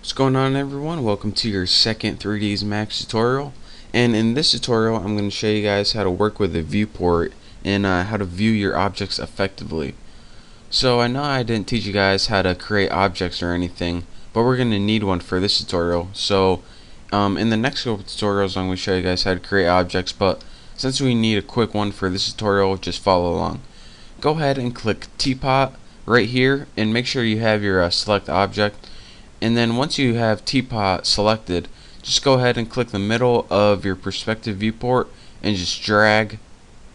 What's going on, everyone? Welcome to your second 3ds Max tutorial, and in this tutorial I'm going to show you guys how to work with a viewport and how to view your objects effectively. So I know I didn't teach you guys how to create objects or anything, but we're going to need one for this tutorial. So in the next couple tutorials I'm going to show you guys how to create objects, but since we need a quick one for this tutorial, just follow along. Go ahead and click teapot right here and make sure you have your select object. And then once you have teapot selected, just go ahead and click the middle of your perspective viewport and just drag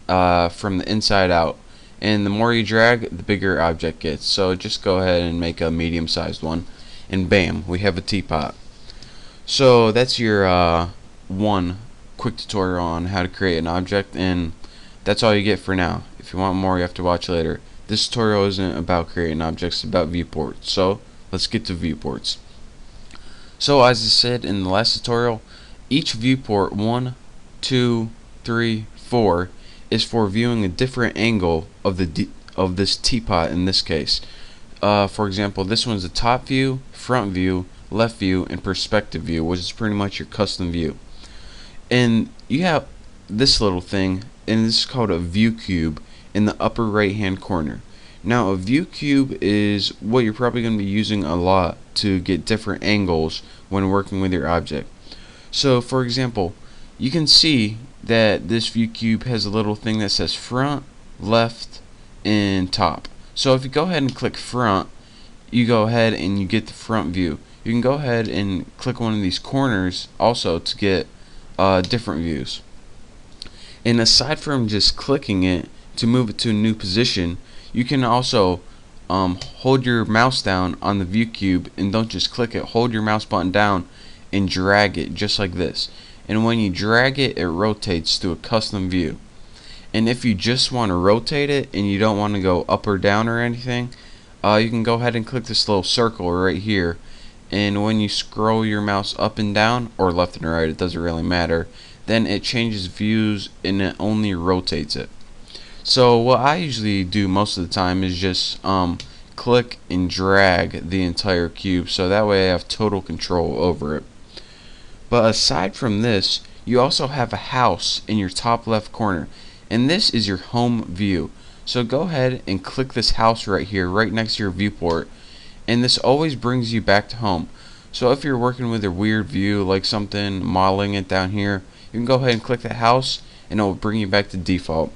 from the inside out. And the more you drag, the bigger your object gets. So just go ahead and make a medium-sized one, and bam, we have a teapot. So that's your one quick tutorial on how to create an object, and that's all you get for now. If you want more, you have to watch later. This tutorial isn't about creating objects, it's about viewports. So let's get to viewports. So as I said in the last tutorial, each viewport 1, 2, 3, 4 is for viewing a different angle of this teapot in this case. For example, this one's the top view, front view, left view, and perspective view, which is pretty much your custom view. And you have this little thing, and this is called a view cube in the upper right hand corner. Now a view cube is what you're probably going to be using a lot to get different angles when working with your object. So for example, you can see that this view cube has a little thing that says front, left, and top. So if you go ahead and click front, you go ahead and you get the front view. You can go ahead and click one of these corners also to get different views. And aside from just clicking it to move it to a new position, you can also hold your mouse down on the view cube, and don't just click it, hold your mouse button down and drag it just like this. And when you drag it, it rotates to a custom view. And if you just want to rotate it and you don't want to go up or down or anything, you can go ahead and click this little circle right here, and when you scroll your mouse up and down, or left and right, it doesn't really matter, then it changes views and it only rotates it. So what I usually do most of the time is just click and drag the entire cube, so that way I have total control over it. But aside from this, you also have a house in your top left corner, and this is your home view. So go ahead and click this house right here, right next to your viewport, and this always brings you back to home. So if you're working with a weird view, like something modeling it down here, you can go ahead and click the house and it will bring you back to default.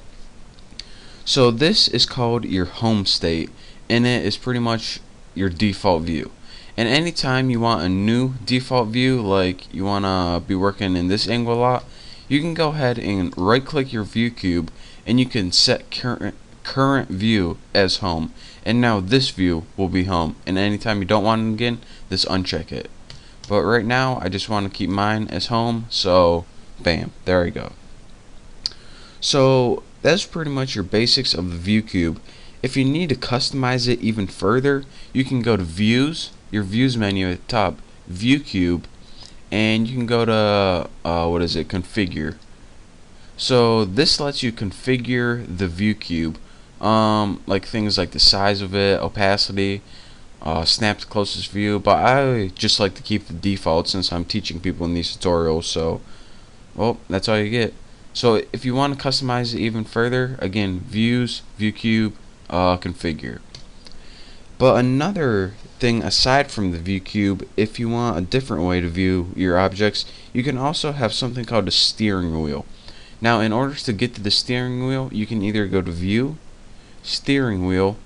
So this is called your home state, and it is pretty much your default view. And anytime you want a new default view, like you want to be working in this angle a lot, you can go ahead and right click your view cube and you can set current view as home, and now this view will be home. And anytime you don't want it again, just uncheck it. But right now I just want to keep mine as home, so bam, there we go. So that's pretty much your basics of the view cube. If you need to customize it even further, you can go to views, your views menu at the top, view cube, and you can go to configure. So this lets you configure the view cube, like things like the size of it, opacity, snap to closest view, but I just like to keep the default since I'm teaching people in these tutorials. So well, that's all you get. So if you want to customize it even further, again, views, view cube, configure. But another thing aside from the view cube, if you want a different way to view your objects, you can also have something called a steering wheel. Now in order to get to the steering wheel, you can either go to view, steering wheel,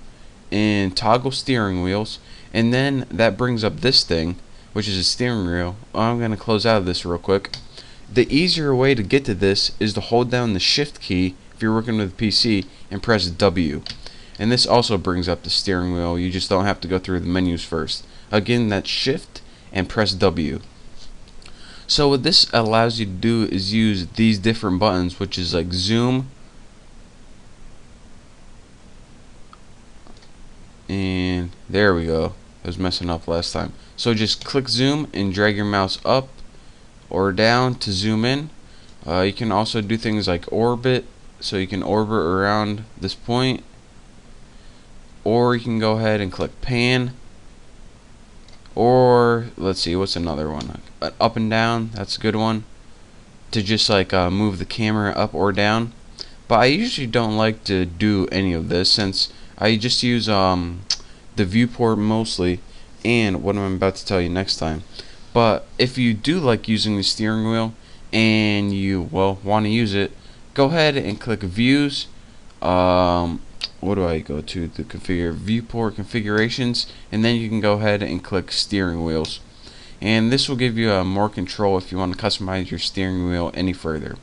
and toggle steering wheels, and then that brings up this thing, which is a steering wheel. I'm going to close out of this real quick. The easier way to get to this is to hold down the shift key if you're working with a PC and press W. And this also brings up the steering wheel. You just don't have to go through the menus first. Again, that's shift and press W. So what this allows you to do is use these different buttons, which is like zoom, and there we go. I was messing up last time. So just click zoom and drag your mouse up or down to zoom in. You can also do things like orbit, so you can orbit around this point, or you can go ahead and click pan, or let's see, what's another one? Up and down, that's a good one. To just like move the camera up or down. But I usually don't like to do any of this since I just use the viewport mostly, and what I'm about to tell you next time. But if you do like using the steering wheel and you want to use it, go ahead and click views. What do I go to? The configure viewport configurations, and then you can go ahead and click steering wheels, and this will give you more control if you want to customize your steering wheel any further.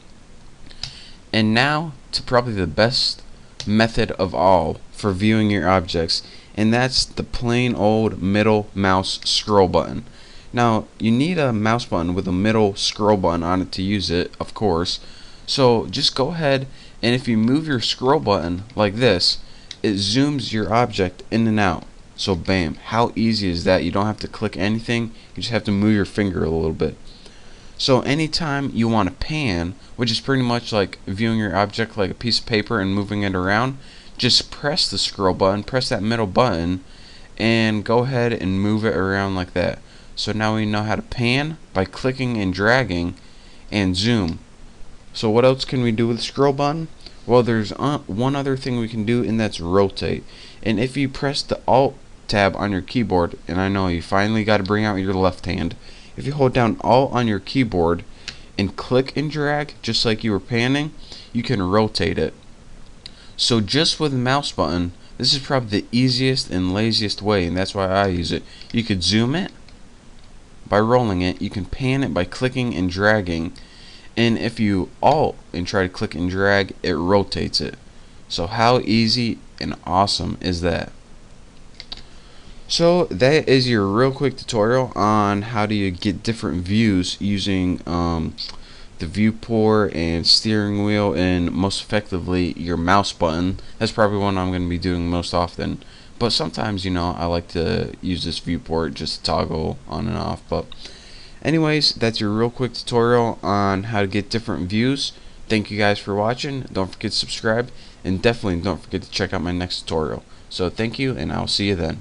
And now to probably the best method of all for viewing your objects, and that's the plain old middle mouse scroll button. Now you need a mouse button with a middle scroll button on it to use it, of course. So just go ahead, and if you move your scroll button like this, it zooms your object in and out. So bam, how easy is that? You don't have to click anything, you just have to move your finger a little bit. So anytime you want to pan, which is pretty much like viewing your object like a piece of paper and moving it around, just press the scroll button, press that middle button, and go ahead and move it around like that. So now we know how to pan by clicking and dragging and zoom. So what else can we do with the scroll button? Well, there's one other thing we can do, and that's rotate. And if you press the Alt tab on your keyboard, and I know you finally got to bring out your left hand, if you hold down Alt on your keyboard and click and drag just like you were panning, you can rotate it. So just with the mouse button, this is probably the easiest and laziest way, and that's why I use it. You could zoom it by rolling it, you can pan it by clicking and dragging, and if you Alt and try to click and drag, it rotates it. So how easy and awesome is that? So that is your real quick tutorial on how do you get different views using the viewport and steering wheel, and most effectively your mouse button. That's probably one I'm going to be doing most often, but sometimes, you know, I like to use this viewport just to toggle on and off. But anyways, that's your real quick tutorial on how to get different views. Thank you guys for watching. Don't forget to subscribe, and definitely don't forget to check out my next tutorial. So thank you, and I'll see you then.